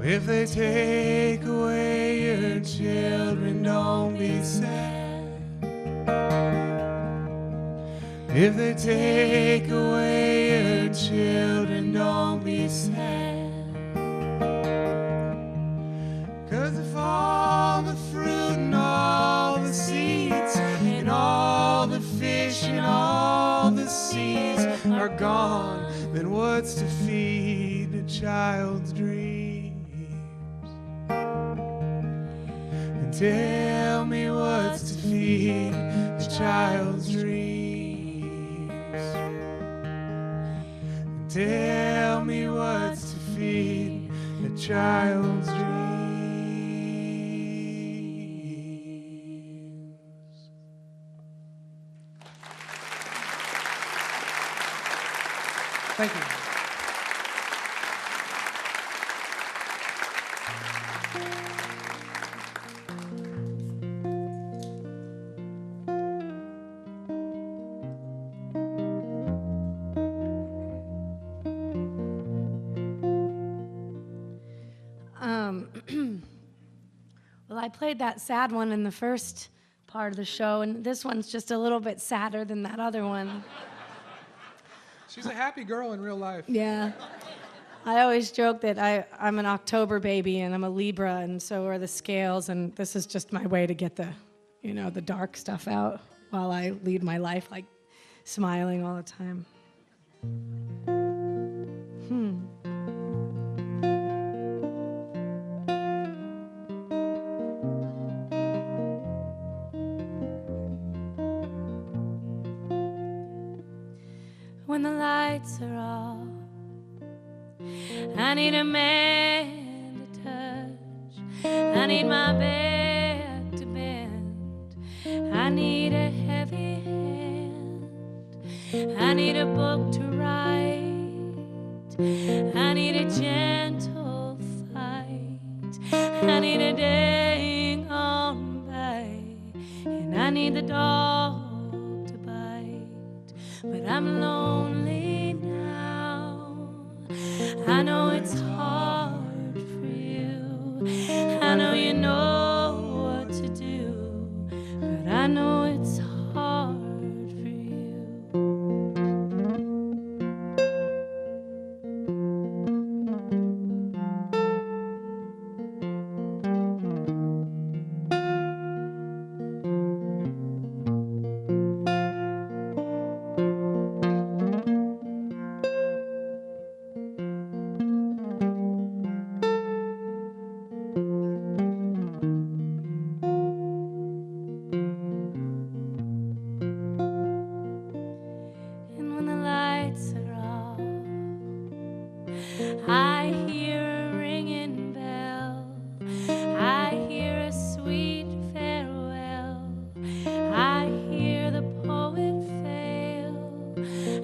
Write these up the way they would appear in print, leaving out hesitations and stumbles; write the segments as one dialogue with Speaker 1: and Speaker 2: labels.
Speaker 1: If they take away your children, don't be sad. If they take away your children, don't be sad. 'Cause if all the fruit and all the seeds and all the fish and all the seas are gone, then what's to feed a child's dreams? And tell me what's to feed a child's dreams. And tell me what's to feed a child's dreams.
Speaker 2: Thank you.
Speaker 3: Well, I played that sad one in the first part of the show, and this one's just a little bit sadder than that other one.
Speaker 2: She's a happy girl in real life.
Speaker 3: Yeah. I always joke that I'm an October baby and I'm a Libra, and so are the scales, and this is just my way to get the, the dark stuff out while I lead my life, like smiling all the time. When the lights are off, I need a man to touch. I need my back to bend. I need a heavy hand. I need a book to write. I need a gentle fight. I need a day gone by. And I need the dog to bite. But I'm lonely now. I know it's hard for you. I know you know what to do, but I know it's hard for you. I hear a ringing bell. I hear a sweet farewell. I hear the poet fail.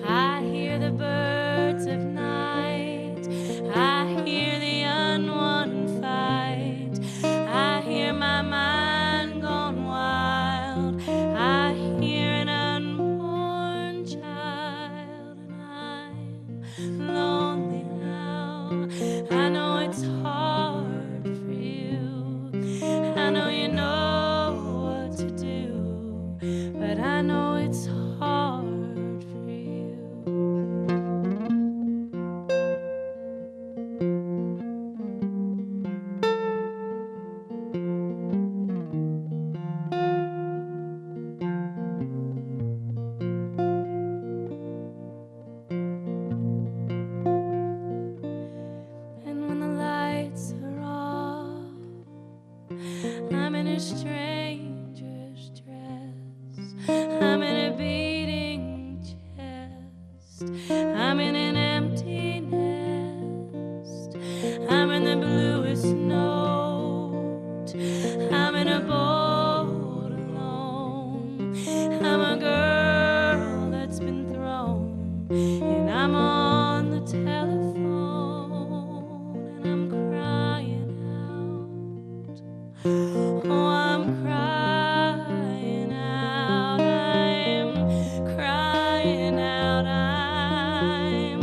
Speaker 3: I hear the birds of night. I hear the unwon fight. I hear my mind gone wild. I hear an unborn child, and I'm lonely now. I know it's hard for you. I know you know what to do, but I know it's hard for you. And when the lights are off, I'm in a stranger's dress. I'm in a beating chest. I'm in an empty nest. I'm in the bluest note. I'm in a boat alone. I'm a girl that's been thrown, and I'm on the telephone, and I'm crying out. Oh, I'm crying out. I'm crying out. I'm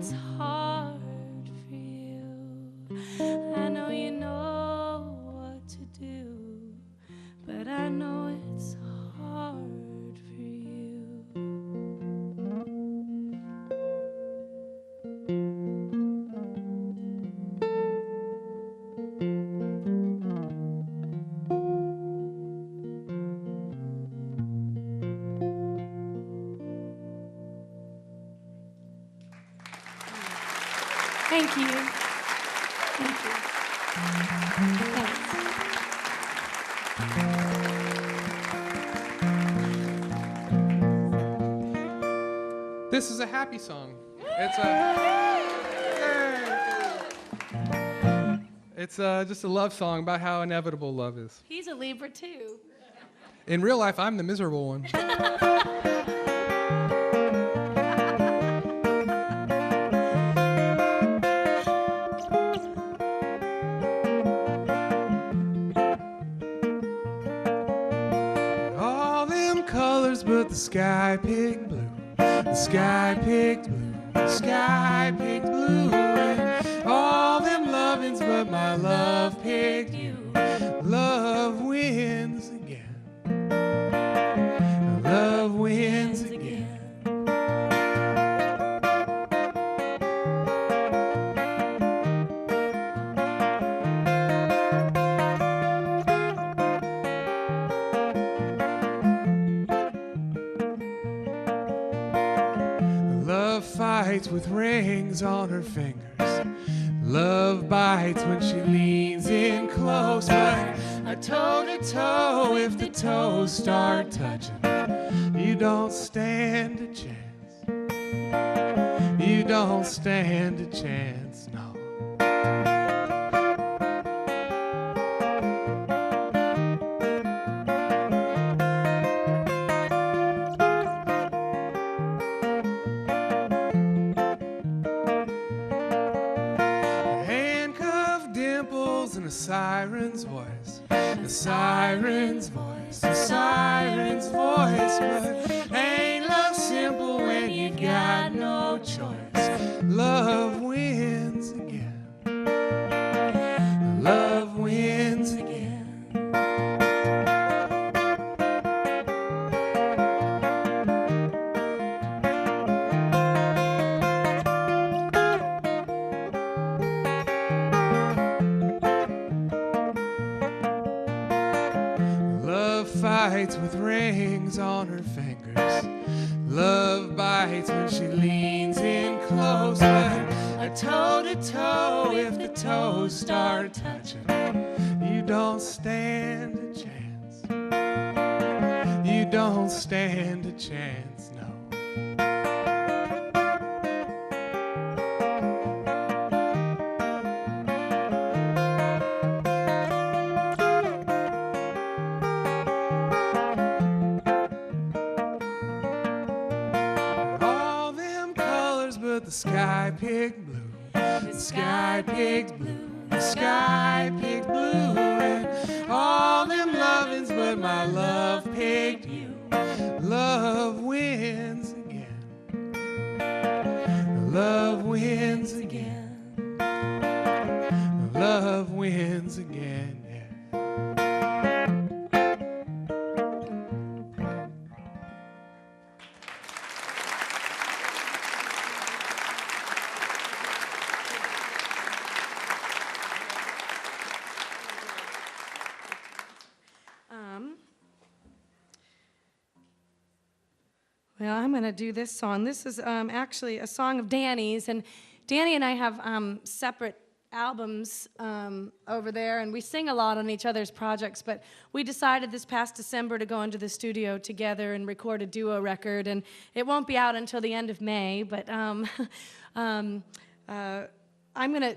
Speaker 3: it's hard for you. I know you know what to do, but I know it's hard for you. Thank you. Thank you. Thanks.
Speaker 2: This is a happy song. It's just a love song about how inevitable love is.
Speaker 3: He's a Libra too.
Speaker 2: In real life, I'm the miserable one. All them colors, but the sky picked blue. The sky picked blue. The sky picked blue. And all them lovings, but my love picked you. Love wins again. Love wins again. Love fights with rings on her fingers. Love bites when she leans in close, but a toe to toe, if the toes start touching, you don't stand a chance. You don't stand a chance, no. A siren's voice, a siren's voice, a siren's voice. But ain't love simple when you got no choice? Love wins again. Love wins again. Fights with rings on her fingers. Love bites when she leans in close, but a toe to toe, if the toes start touching, you don't stand a chance. You don't stand a chance, no. The sky picked blue. The sky picked blue. The sky picked blue. And all them lovings, but my love picked you. Love wins again. Love wins again. Love wins again.
Speaker 3: Well, I'm going to do this song. This is actually a song of Danny's, and Danny and I have separate albums over there, and we sing a lot on each other's projects, but we decided this past December to go into the studio together and record a duo record, and it won't be out until the end of May, but I'm going to...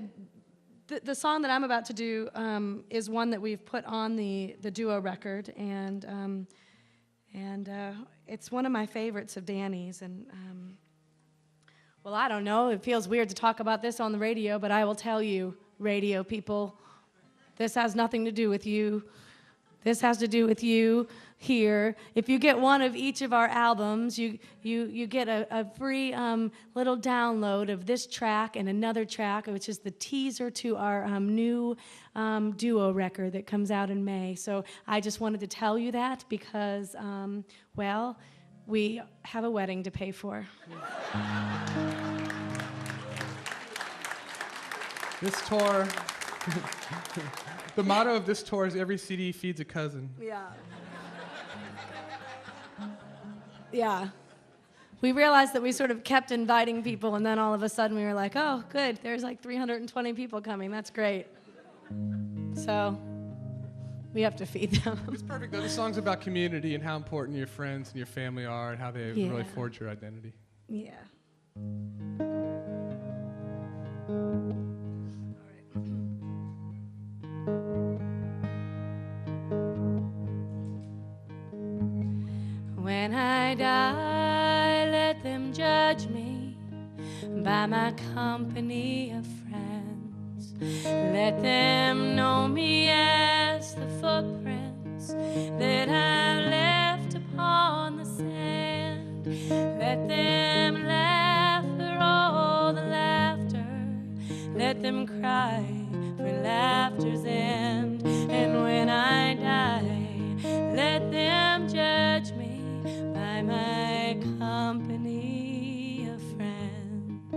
Speaker 3: The song that I'm about to do is one that we've put on the duo record, and it's one of my favorites of Danny's. And well, I don't know. It feels weird to talk about this on the radio, but I will tell you, radio people, this has nothing to do with you. This has to do with you here. If you get one of each of our albums, you get a free little download of this track and another track, which is the teaser to our new duo record that comes out in May. So I just wanted to tell you that because, well, we have a wedding to pay for.
Speaker 2: This tour, the motto of this tour is every CD feeds a cousin.
Speaker 3: Yeah. Yeah. We realized that we sort of kept inviting people, and then all of a sudden we were like, oh, good, there's like 320 people coming. That's great. So we have to feed them.
Speaker 2: It's perfect, though. The song's about community and how important your friends and your family are and how they really forge your identity.
Speaker 3: Yeah. When I die, let them judge me by my company of friends. Let them know me as the footprints that I've left upon the sand. Let them laugh for all the laughter. Let them cry for laughter's end. And when I die, let them judge me by my company of friends.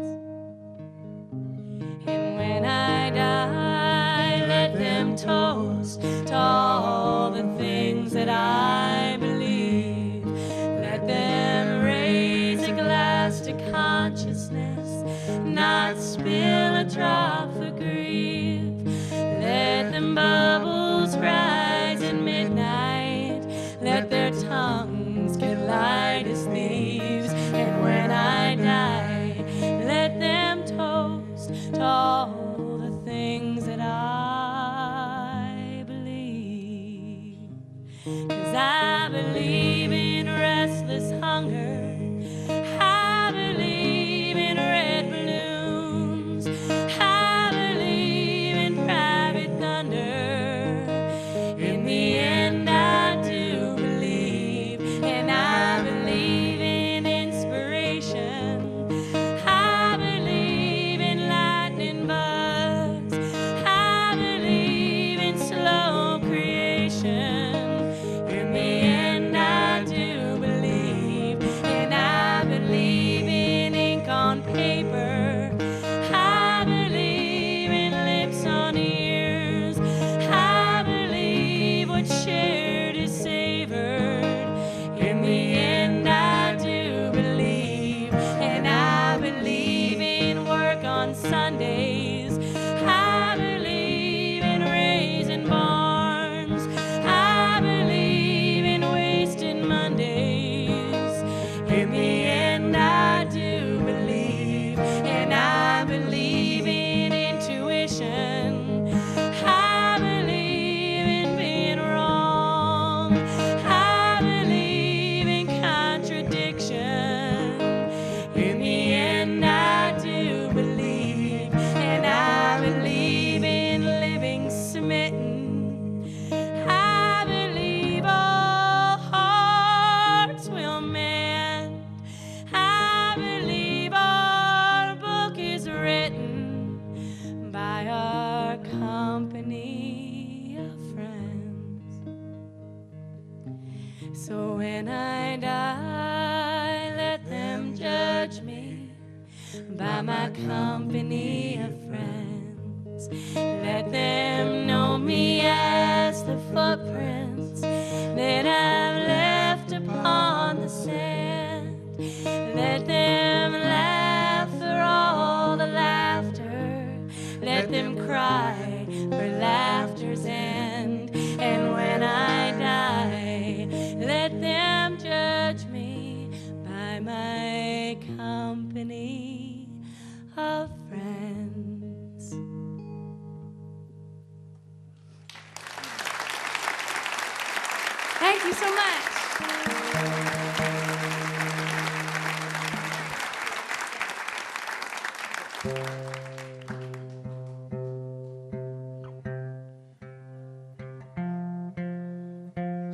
Speaker 3: And when I die, let them toast to all the things that I believe. Let them raise a glass to consciousness, not spill a drop for grief. Let them bubbles rise at midnight. Let their tongues get light as thieves. And when I die, let them toast to all the things that I believe. 'Cause I believe in restless hunger. I believe in red balloons. I believe in private thunder. In the end, I do believe, and I believe in inspiration. I believe in lightning bugs. I believe in slow creation. In the end, I do believe, and I believe in ink on paper. I believe in lips on ears. I believe what's shared is savored. In the end, I do believe, and I believe in work on Sundays. I believe in raising barns. I believe in wasted Mondays. In the end, I do believe, and I believe in intuition. I believe in being wrong. I believe in contradiction. In the end, I do believe, and I believe in living smitten. I believe all hearts will mend. I believe our book is written by our company of friends. So when I die, let them judge me by my company of friends. Let them know me as the footprints that I've left upon the sand. Let them laugh for all the laughter. Let them cry for laughter's end. And when I die, let them judge me by my company of friends. Thank you so much.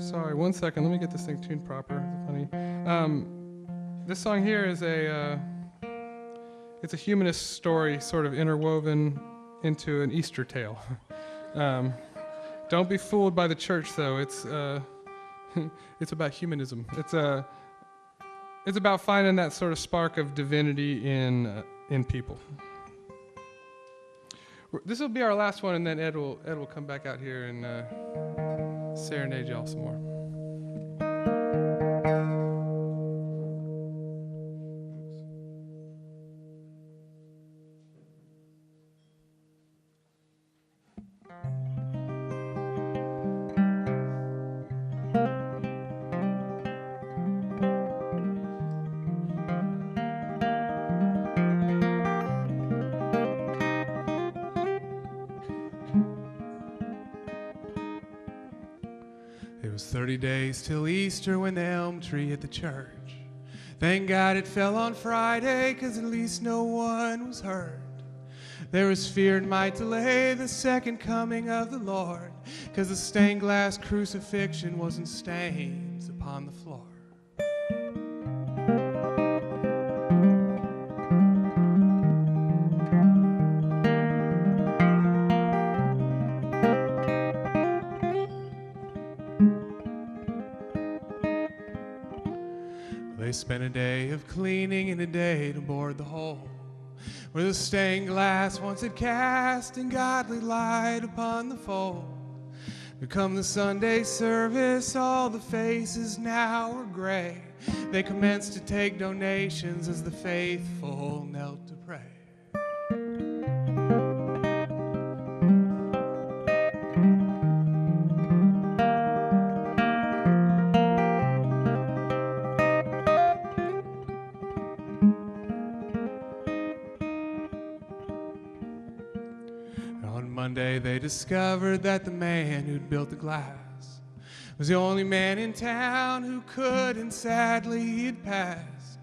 Speaker 2: Sorry, 1 second. Let me get this thing tuned proper. It's funny. This song here is it's a humanist story sort of interwoven into an Easter tale. Don't be fooled by the church, though. It's it's about humanism. It's about finding that sort of spark of divinity in people. This will be our last one, and then Ed will come back out here and serenade y'all some more. It was 30 days till Easter when the elm tree at the church. Thank God it fell on Friday, 'cause at least no one was hurt. There was fear it might delay the second coming of the Lord, 'cause the stained glass crucifixion wasn't stains upon the floor. They spent a day of cleaning and a day to board the hole where the stained glass once had cast and godly light upon the fold. Come the Sunday service, all the faces now were gray. They commenced to take donations as the faithful knelt to pray. Monday they discovered that the man who'd built the glass was the only man in town who could, and sadly he'd passed.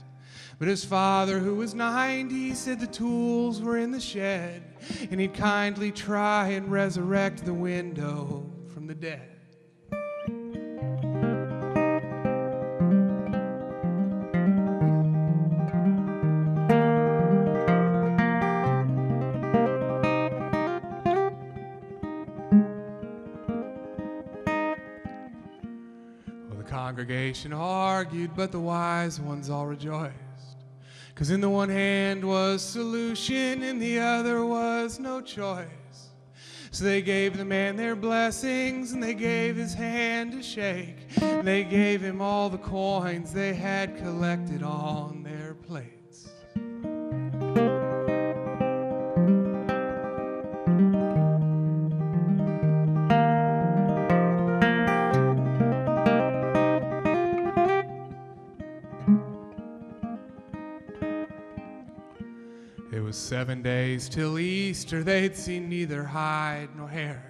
Speaker 2: But his father, who was 90, said the tools were in the shed, and he'd kindly try and resurrect the window from the dead. Congregation argued, but the wise ones all rejoiced, 'cause in the one hand was solution, in the other was no choice. So they gave the man their blessings, and they gave his hand a shake. They gave him all the coins they had collected on their plates. It was 7 days till Easter, they'd seen neither hide nor hair.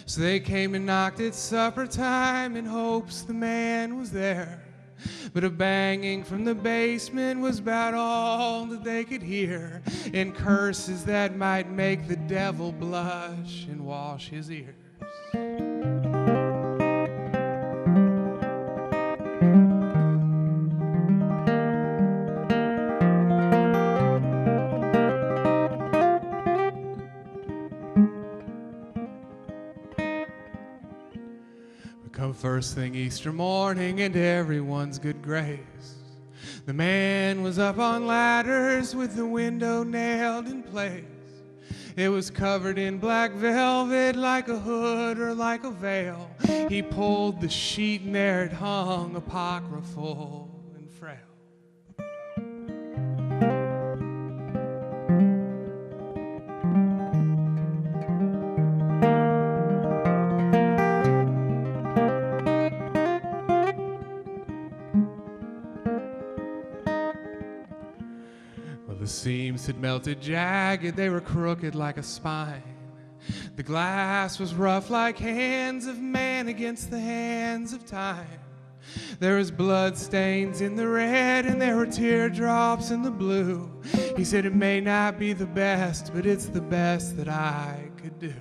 Speaker 2: So they came and knocked at supper time in hopes the man was there. But a banging from the basement was about all that they could hear, and curses that might make the devil blush and wash his ears. Come first thing Easter morning, and everyone's good grace, the man was up on ladders with the window nailed in place. It was covered in black velvet like a hood or like a veil. He pulled the sheet and there it hung, apocryphal and frail. The seams had melted jagged, they were crooked like a spine. The glass was rough like hands of man against the hands of time. There was blood stains in the red, and there were teardrops in the blue. He said it may not be the best, but it's the best that I could do.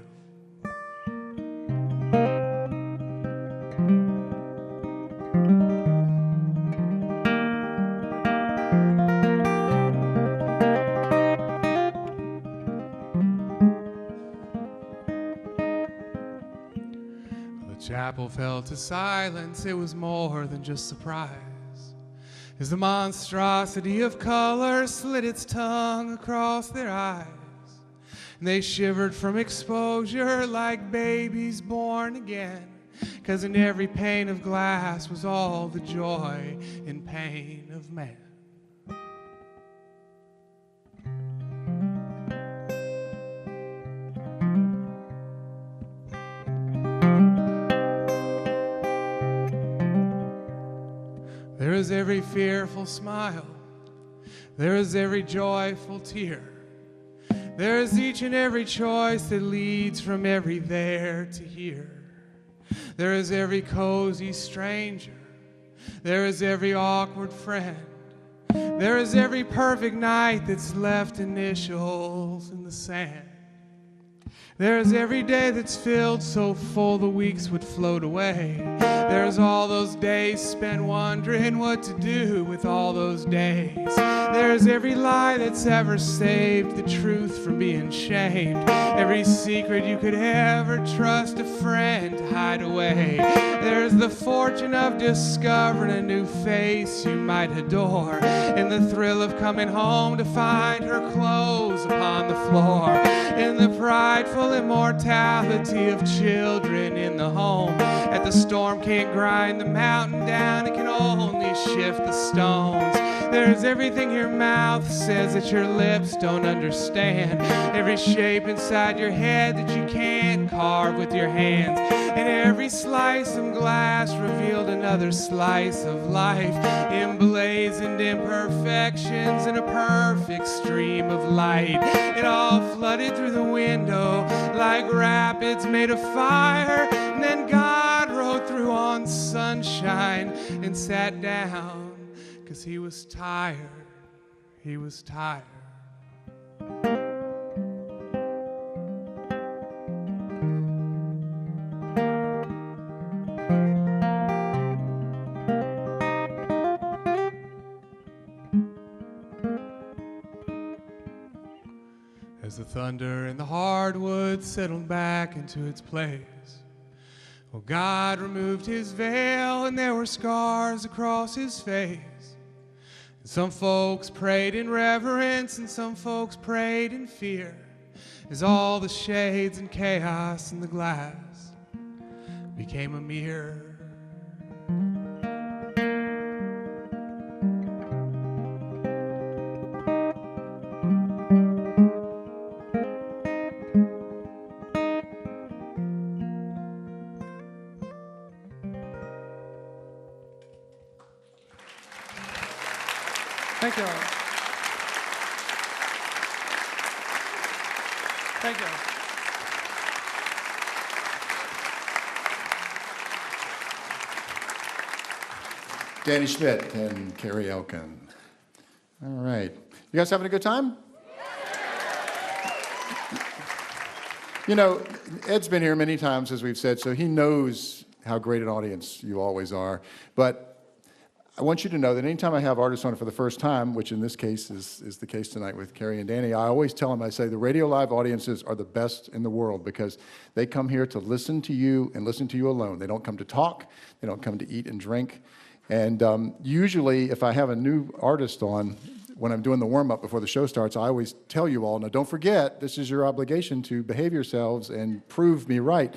Speaker 2: Chapel fell to silence, it was more than just surprise, as the monstrosity of color slid its tongue across their eyes. And they shivered from exposure like babies born again, 'cause in every pane of glass was all the joy and pain of man. There is every fearful smile, there is every joyful tear, there is each and every choice that leads from every there to here. There is every cozy stranger, there is every awkward friend, there is every perfect night that's left initials in the sand. There is every day that's filled so full the weeks would float away. There's all those days spent wondering what to do with all those days. There's every lie that's ever saved the truth from being shamed. Every secret you could ever trust a friend to hide away. There's the fortune of discovering a new face you might adore, and the thrill of coming home to find her clothes upon the floor, and the prideful immortality of children in the home. At the storm can't grind the mountain down, it can only shift the stones. There's everything your mouth says that your lips don't understand, every shape inside your head that you can't carve with your hands, and every slice of glass revealed another slice of life, emblazoned imperfections in a perfect stream of light. It all flooded through the window like rapids made of fire, and then God rode through on sunshine and sat down, 'cause he was tired, he was tired. As the thunder and the hardwood settled back into its place, well, God removed his veil and there were scars across his face. And some folks prayed in reverence and some folks prayed in fear, as all the shades and chaos in the glass became a mirror. Thank you. Thank you.
Speaker 4: Danny Schmidt and Carrie Elkin. All right. You guys having a good time? You know, Ed's been here many times, as we've said, so he knows how great an audience you always are. But I want you to know that anytime I have artists on for the first time, which in this case is the case tonight with Carrie and Danny, I always tell them, I say, the RadioLive audiences are the best in the world because they come here to listen to you and listen to you alone. They don't come to talk. They don't come to eat and drink. And usually, if I have a new artist on, when I'm doing the warm-up before the show starts, I always tell you all, now don't forget, this is your obligation to behave yourselves and prove me right.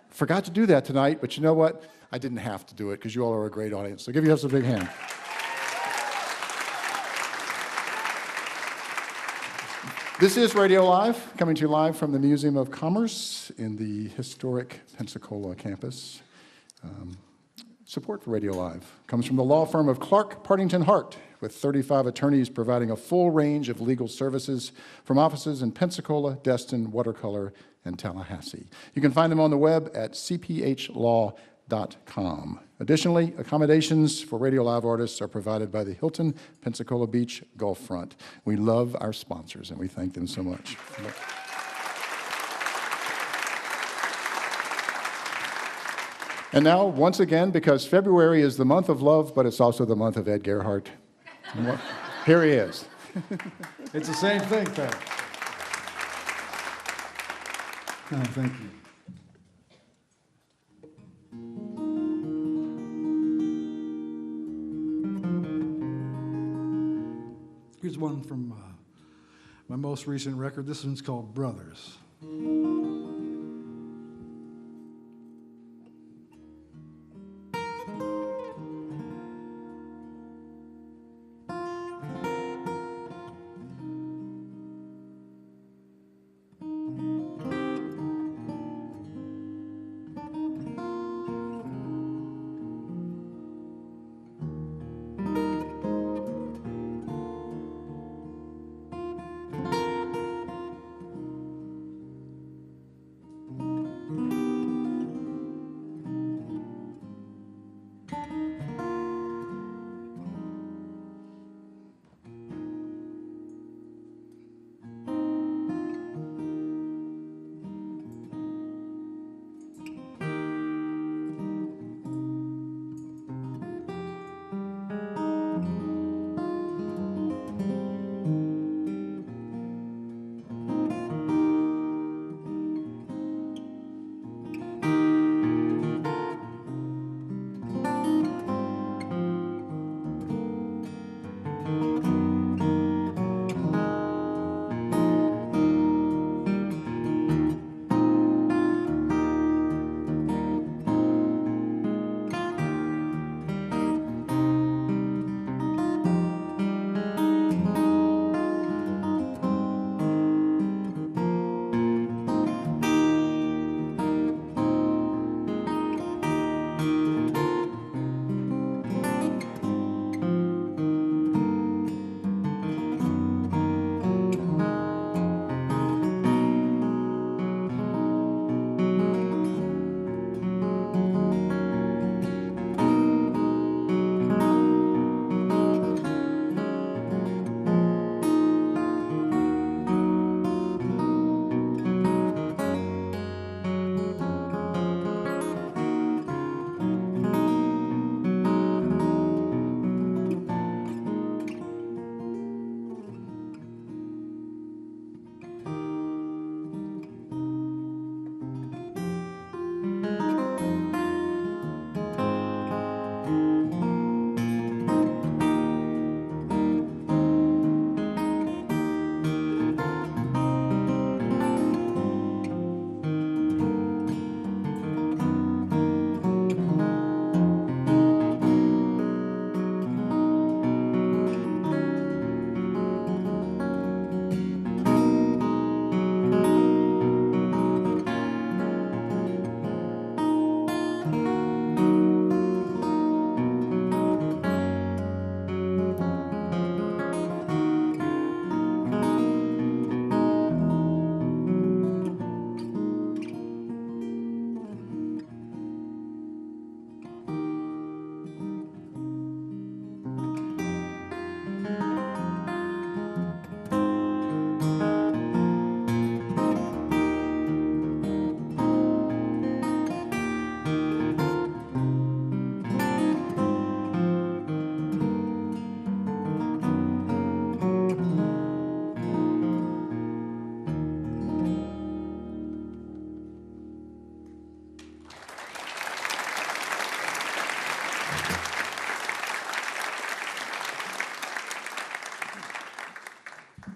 Speaker 4: Forgot to do that tonight, but you know what? I didn't have to do it because you all are a great audience. So give yourselves a big hand. This is RadioLive, coming to you live from the Museum of Commerce in the historic Pensacola campus. Support for RadioLive comes from the law firm of Clark, Partington, Hart, with 35 attorneys providing a full range of legal services from offices in Pensacola, Destin, Watercolor, and Tallahassee. You can find them on the web at cphlaw.com. Additionally, accommodations for RadioLive artists are provided by the Hilton Pensacola Beach Gulf Front. We love our sponsors, and we thank them so much. And now, once again, because February is the month of love, but it's also the month of Ed Gerhardt, here he is.
Speaker 5: It's the same thing, Pat. Oh, thank you. one from my most recent record. This one's called Brothers.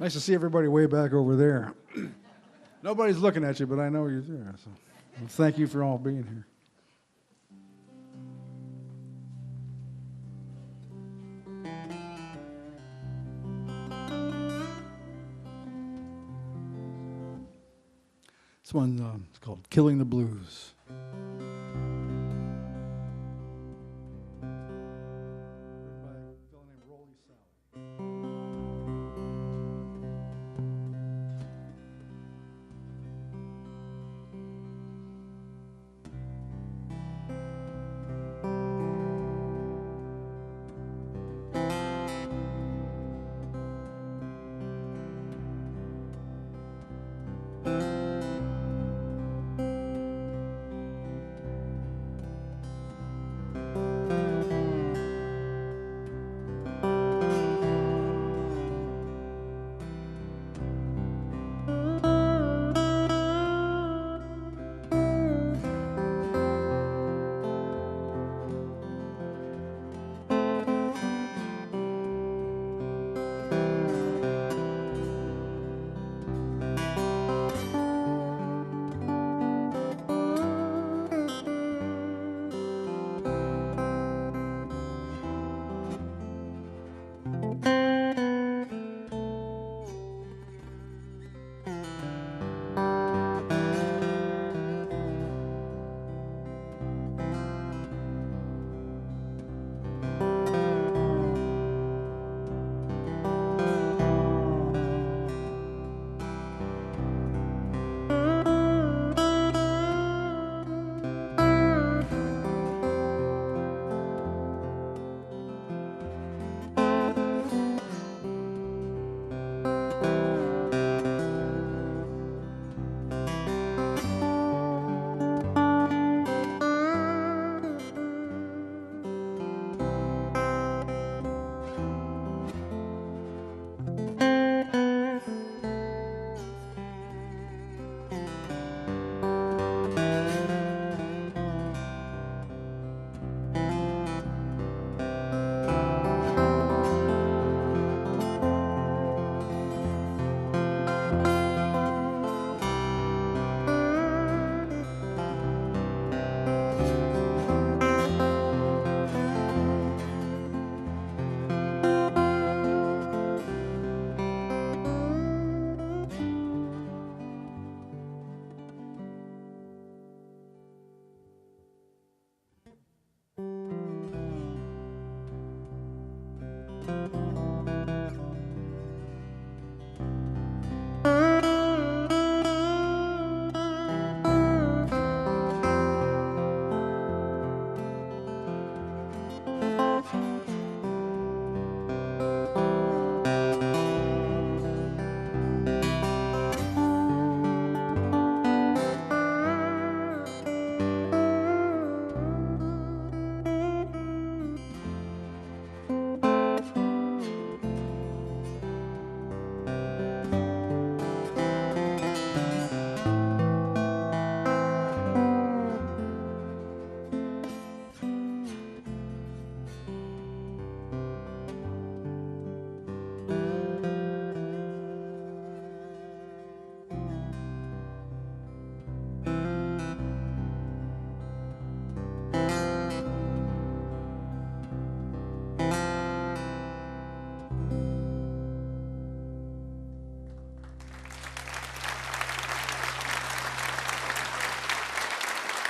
Speaker 5: Nice to see everybody way back over there. Nobody's looking at you, but I know you're there. So well, thank you for all being here. This one is called Killing the Blues.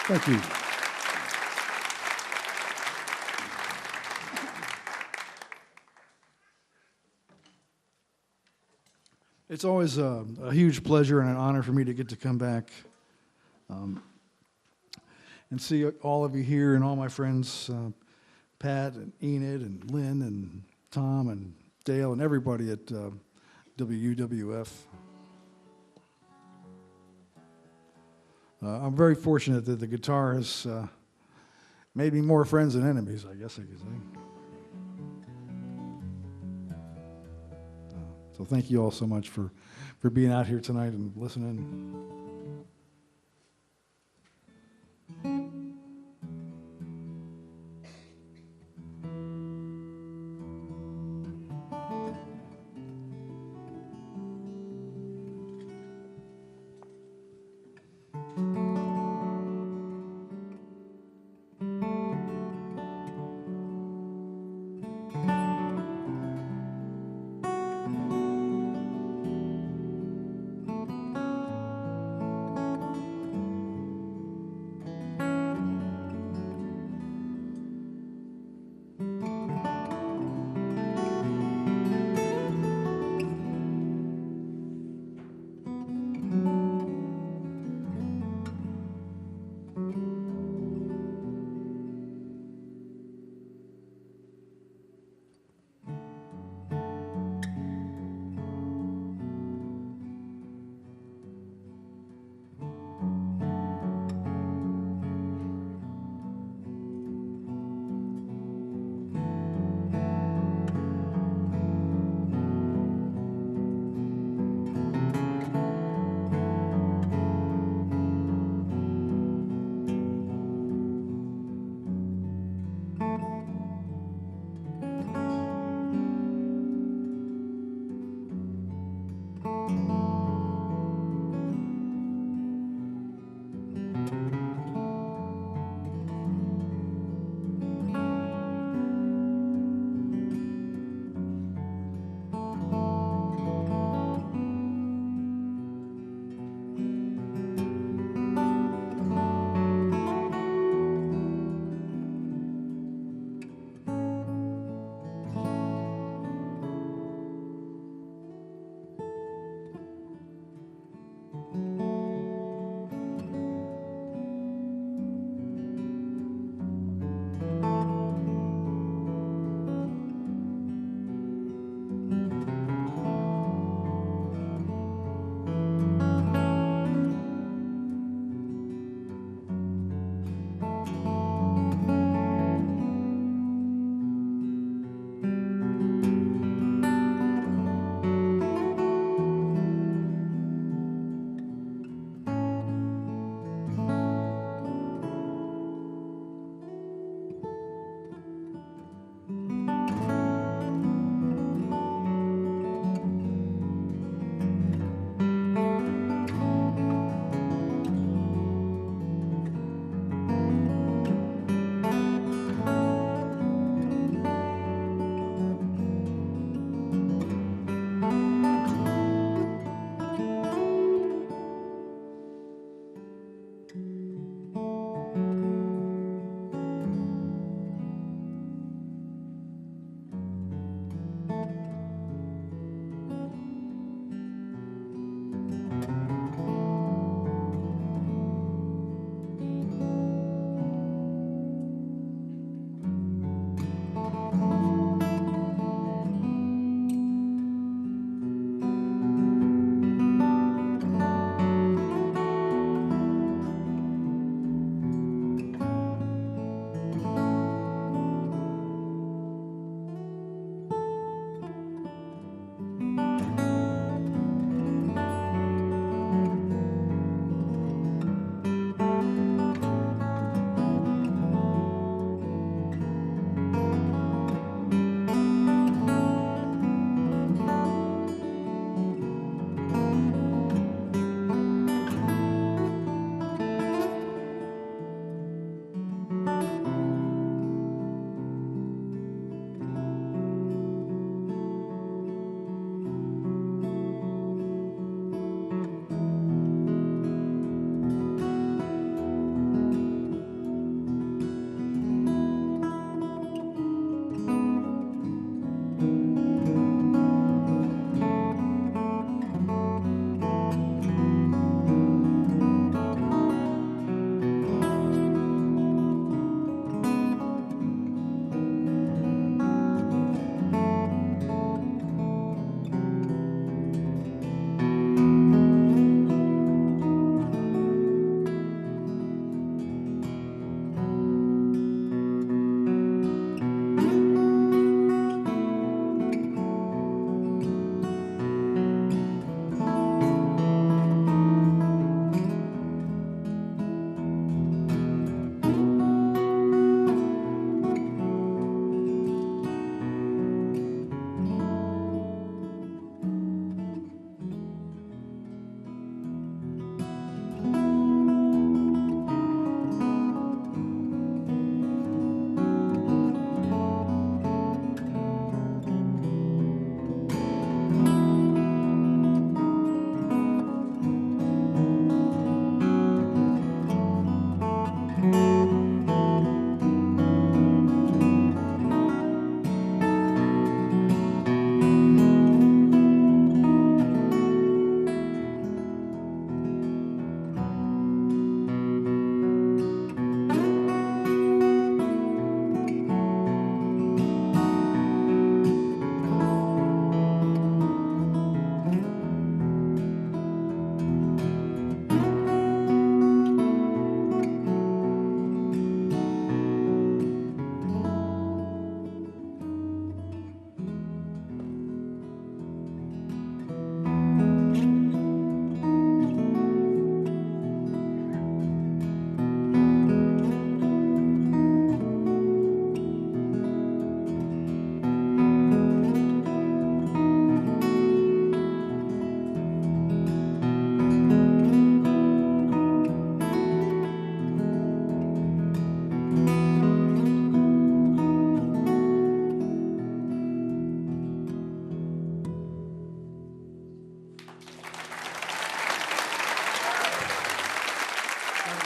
Speaker 5: Thank you. It's always a huge pleasure and an honor for me to get to come back and see all of you here and all my friends, Pat and Enid and Lynn and Tom and Dale and everybody at WUWF. I'm very fortunate that the guitar has made me more friends than enemies, I guess I could say. So thank you all so much for being out here tonight and listening.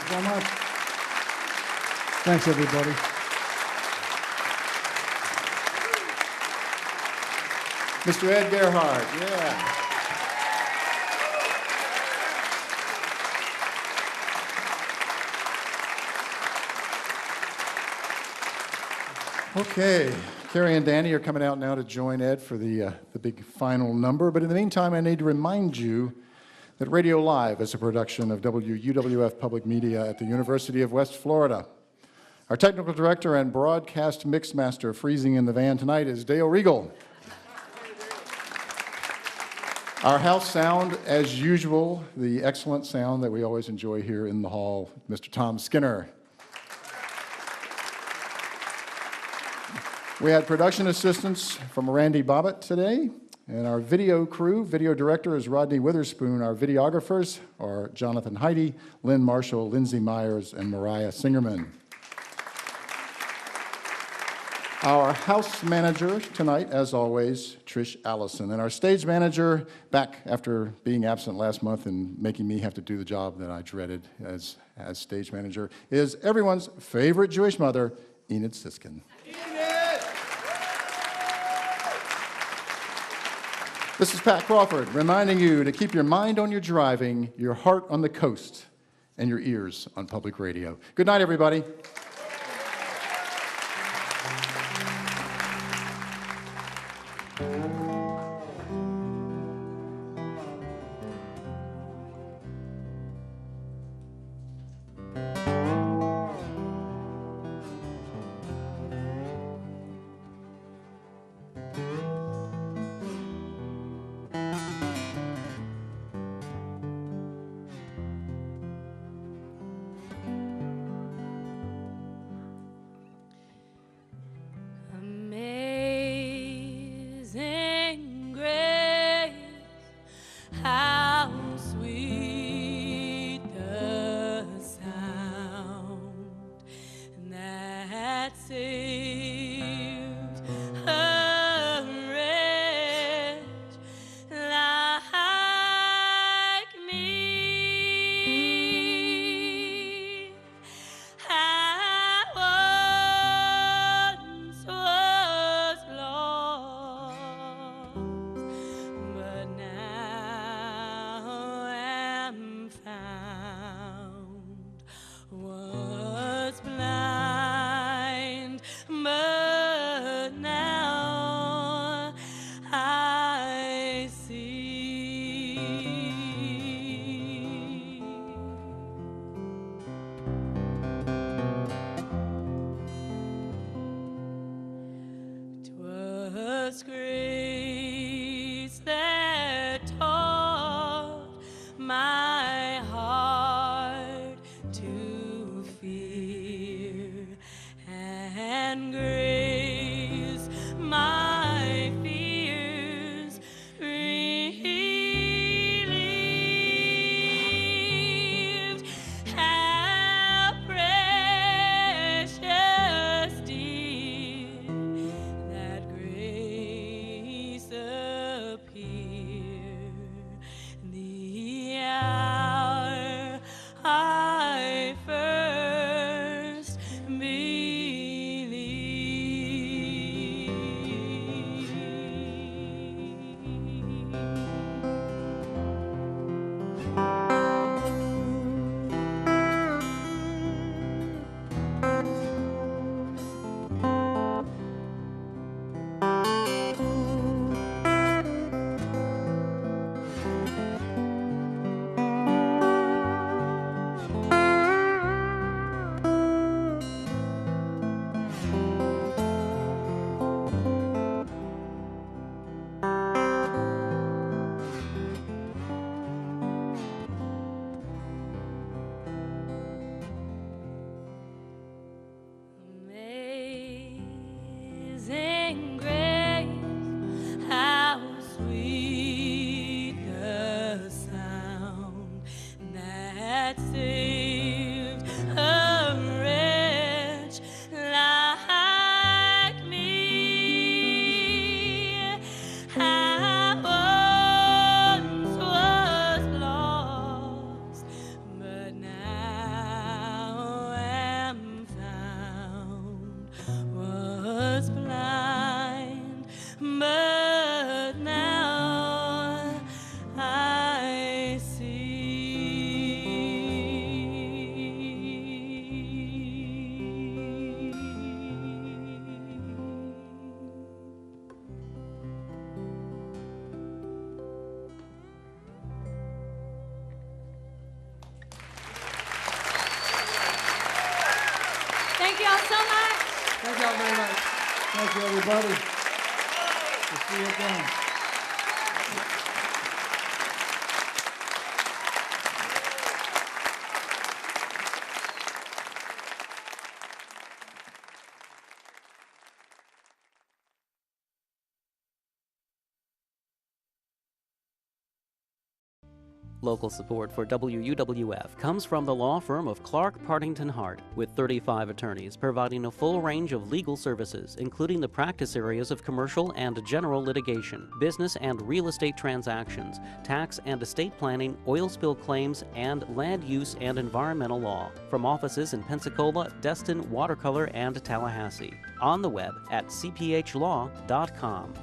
Speaker 5: so much. Thanks, everybody.
Speaker 4: Mr. Ed Gerhardt, yeah. Okay, Carrie and Danny are coming out now to join Ed for the big final number. But in the meantime, I need to remind you that RadioLive is a production of WUWF Public Media at the University of West Florida. Our technical director and broadcast mixmaster freezing in the van tonight is Dale Regal. Our house sound, as usual, the excellent sound that we always enjoy here in the hall, Mr. Tom Skinner. We had production assistance from Randy Bobbitt today, and our video crew, video director is Rodney Witherspoon. Our videographers are Jonathan Heidi, Lynn Marshall, Lindsay Myers, and Mariah Singerman. Our house manager tonight, as always, Trish Allison. And our stage manager, back after being absent last month and making me have to do the job that I dreaded as stage manager, is everyone's favorite Jewish mother, Enid Siskin. This is Pat Crawford reminding you to keep your mind on your driving, your heart on the coast, and your ears on public radio. Good night, everybody.
Speaker 3: Amazing grace, how sweet the sound that saved a wretch like me. I once was lost, but now am found. Was blind, Thank you all so much.
Speaker 4: Thank you all very much. Thank you, everybody. We'll see you again.
Speaker 6: Local support for WUWF comes from the law firm of Clark Partington Hart, with 35 attorneys providing a full range of legal services, including the practice areas of commercial and general litigation, business and real estate transactions, tax and estate planning, oil spill claims, and land use and environmental law. From offices in Pensacola, Destin, Watercolor, and Tallahassee. On the web at cphlaw.com.